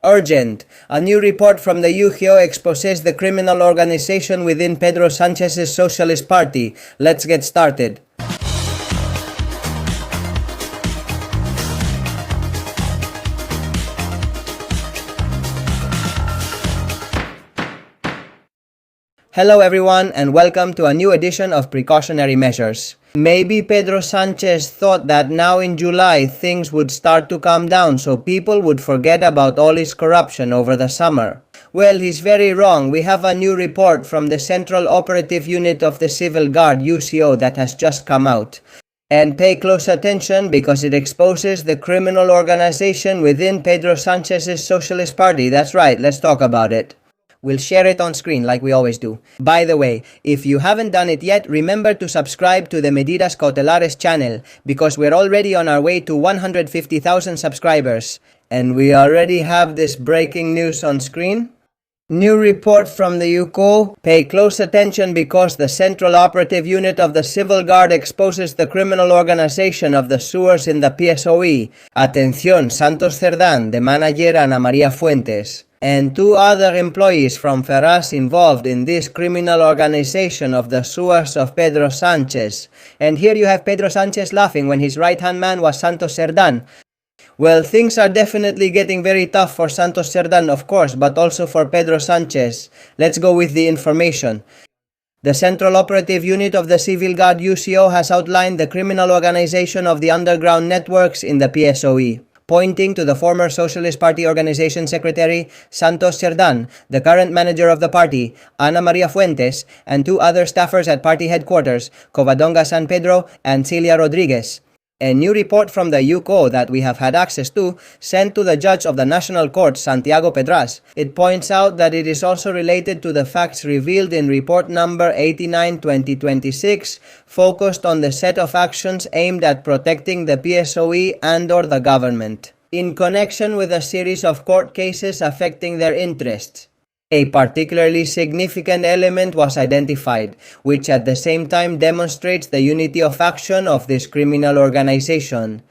Urgent! A new report from the UCO exposes the criminal organization within Pedro Sánchez's Socialist Party. Let's get started. Hello everyone and welcome to a new edition of Precautionary Measures. Maybe Pedro Sánchez thought that now in July things would start to calm down so people would forget about all his corruption over the summer. Well, he's very wrong. We have a new report from the Central Operative Unit of the Civil Guard, UCO, that has just come out. And pay close attention because it exposes the criminal organization within Pedro Sánchez's Socialist Party. That's right, let's talk about it. We'll share it on screen like we always do. By the way, if you haven't done it yet, remember to subscribe to the Medidas Cautelares channel because we're already on our way to 150,000 subscribers. And we already have this breaking news on screen. New report from the UCO. Pay close attention because the Central Operative Unit of the Civil Guard exposes the criminal organization of the sewers in the PSOE. Atención, Santos Cerdán, the manager, Ana María Fuentes, and two other employees from Ferraz involved in this criminal organization of the sewers of Pedro Sánchez. And here you have Pedro Sánchez laughing when his right-hand man was Santos Cerdán. Well, things are definitely getting very tough for Santos Cerdán, of course, but also for Pedro Sánchez. Let's go with the information. The Central Operative Unit of the Civil Guard UCO has outlined the criminal organization of the underground networks in the PSOE, pointing to the former Socialist Party Organization Secretary Santos Cerdán, the current manager of the party, Ana María Fuentes, and two other staffers at party headquarters, Covadonga San Pedro and Celia Rodriguez. A new report from the UCO that we have had access to, sent to the judge of the National Court, Santiago Pedraz. It points out that it is also related to the facts revealed in report number 89/2026, focused on the set of actions aimed at protecting the PSOE and/or the government, in connection with a series of court cases affecting their interests. A particularly significant element was identified, which at the same time demonstrates the unity of action of this criminal organization.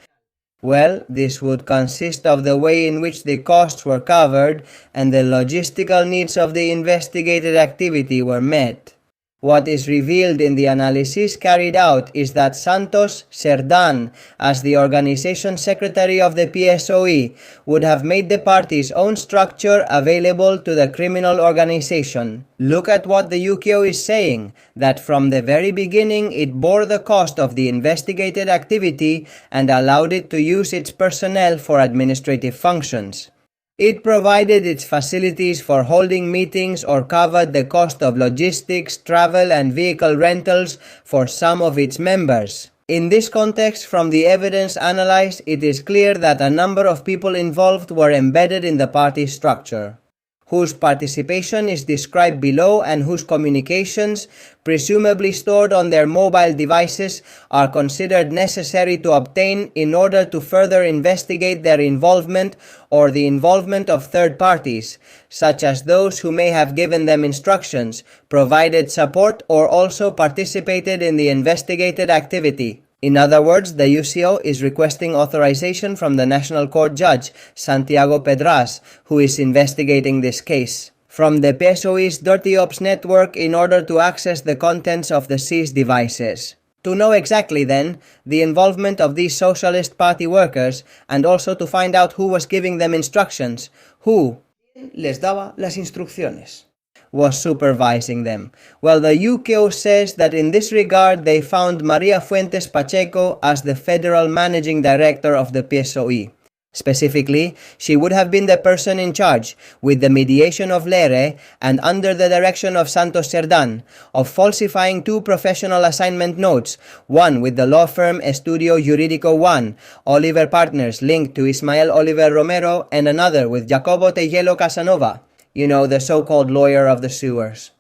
Well, this would consist of the way in which the costs were covered and the logistical needs of the investigated activity were met. What is revealed in the analysis carried out is that Santos Cerdán, as the organization secretary of the PSOE, would have made the party's own structure available to the criminal organization. Look at what the UCO is saying, that from the very beginning it bore the cost of the investigated activity and allowed it to use its personnel for administrative functions. It provided its facilities for holding meetings or covered the cost of logistics, travel, and vehicle rentals for some of its members. In this context, from the evidence analyzed, it is clear that a number of people involved were embedded in the party structure, whose participation is described below and whose communications, presumably stored on their mobile devices, are considered necessary to obtain in order to further investigate their involvement or the involvement of third parties, such as those who may have given them instructions, provided support, or also participated in the investigated activity. In other words, the UCO is requesting authorization from the National Court judge, Santiago Pedraz, who is investigating this case, from the PSOE's Dirty Ops network in order to access the contents of the seized devices. To know exactly, then, the involvement of these Socialist Party workers and also to find out who was giving them instructions, who les daba las instrucciones, was supervising them. Well, the UCO says that in this regard they found María Fuentes Pacheco as the federal managing director of the PSOE. Specifically, she would have been the person in charge, with the mediation of Lere and under the direction of Santos Cerdán, of falsifying two professional assignment notes, one with the law firm Estudio Jurídico 1, Oliver Partners linked to Ismael Oliver Romero, and another with Jacobo Tejelo Casanova, you know, the so-called lawyer of the sewers.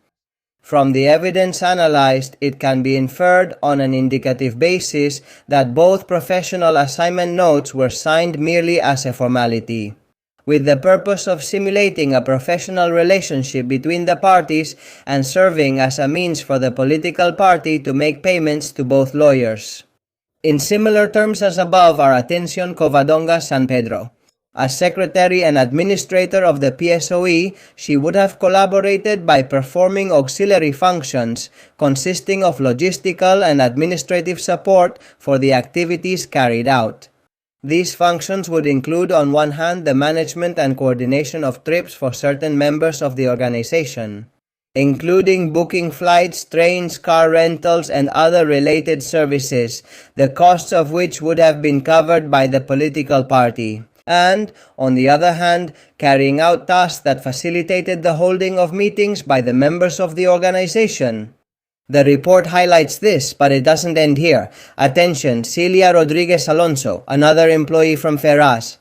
From the evidence analyzed, it can be inferred on an indicative basis that both professional assignment notes were signed merely as a formality, with the purpose of simulating a professional relationship between the parties and serving as a means for the political party to make payments to both lawyers. In similar terms as above are Atención Covadonga San Pedro. As secretary and administrator of the PSOE, she would have collaborated by performing auxiliary functions consisting of logistical and administrative support for the activities carried out. These functions would include, on one hand, the management and coordination of trips for certain members of the organization, including booking flights, trains, car rentals, and other related services, the costs of which would have been covered by the political party. And, on the other hand, carrying out tasks that facilitated the holding of meetings by the members of the organization. The report highlights this, but it doesn't end here. Attention, Celia Rodriguez Alonso, another employee from Ferraz.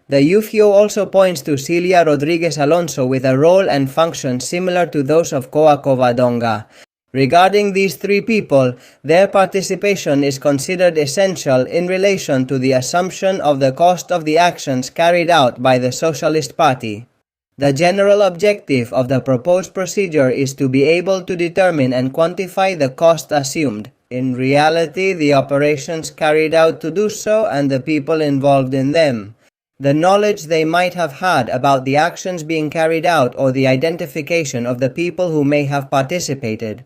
The UCO also points to Celia Rodriguez Alonso with a role and function similar to those of Coa Covadonga. Regarding these three people, their participation is considered essential in relation to the assumption of the cost of the actions carried out by the Socialist Party. The general objective of the proposed procedure is to be able to determine and quantify the cost assumed. In reality, the operations carried out to do so and the people involved in them. The knowledge they might have had about the actions being carried out or the identification of the people who may have participated.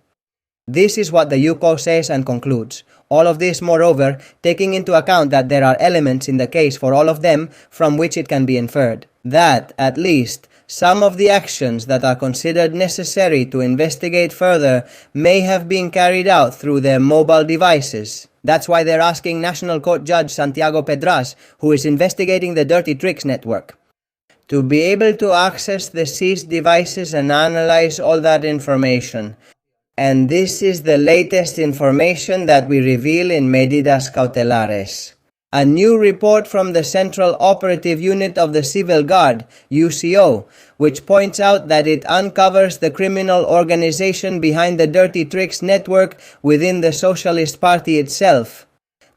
This is what the UCO says and concludes. All of this, moreover, taking into account that there are elements in the case for all of them from which it can be inferred that, at least, some of the actions that are considered necessary to investigate further may have been carried out through their mobile devices. That's why they're asking National Court Judge Santiago Pedraz, who is investigating the Dirty Tricks network, to be able to access the seized devices and analyze all that information. And this is the latest information that we reveal in Medidas Cautelares. A new report from the Central Operative Unit of the Civil Guard, UCO, which points out that it uncovers the criminal organization behind the Dirty Tricks network within the Socialist Party itself.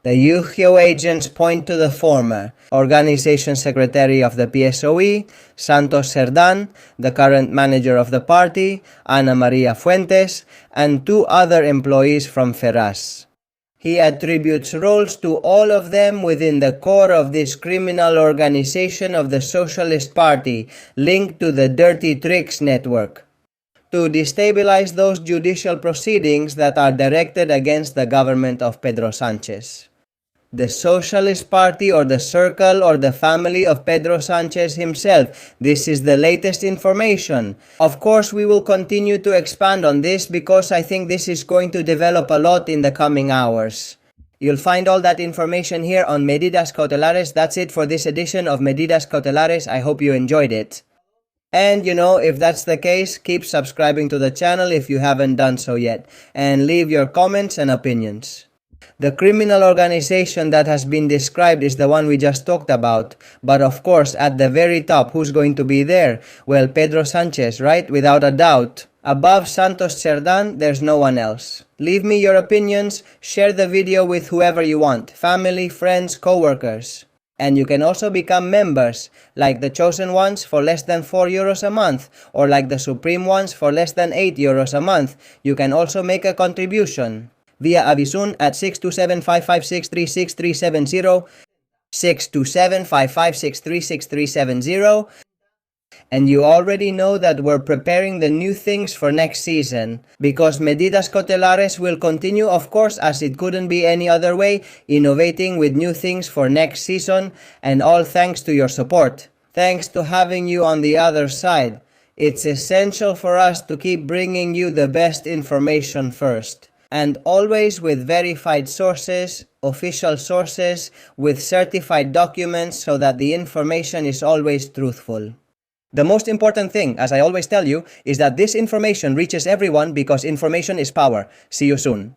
The UCO agents point to the former organization secretary of the PSOE, Santos Cerdán, the current manager of the party, Ana Maria Fuentes, and two other employees from Ferraz. He attributes roles to all of them within the core of this criminal organization of the Socialist Party linked to the Dirty Tricks network, to destabilize those judicial proceedings that are directed against the government of Pedro Sánchez. The Socialist Party or the circle or the family of Pedro Sánchez himself. This is the latest information. Of course, we will continue to expand on this because I think this is going to develop a lot in the coming hours. You'll find all that information here on Medidas Cautelares. That's it for this edition of Medidas Cautelares. I hope you enjoyed it. And if that's the case, keep subscribing to the channel if you haven't done so yet. And leave your comments and opinions. The criminal organization that has been described is the one we just talked about. But of course, at the very top, who's going to be there? Well, Pedro Sánchez, right? Without a doubt. Above Santos Cerdán, there's no one else. Leave me your opinions, share the video with whoever you want, family, friends, co-workers. And you can also become members, like the chosen ones for less than €4 a month, or like the supreme ones for less than €8 a month. You can also make a contribution via Avisun at 627-556-36370, 627-556-36370. And you already know that we're preparing the new things for next season, because Medidas Cautelares will continue, of course, as it couldn't be any other way, innovating with new things for next season, and all thanks to your support. Thanks to having you on the other side. It's essential for us to keep bringing you the best information first, and always with verified sources, official sources, with certified documents so that the information is always truthful. The most important thing, as I always tell you, is that this information reaches everyone because information is power. See you soon.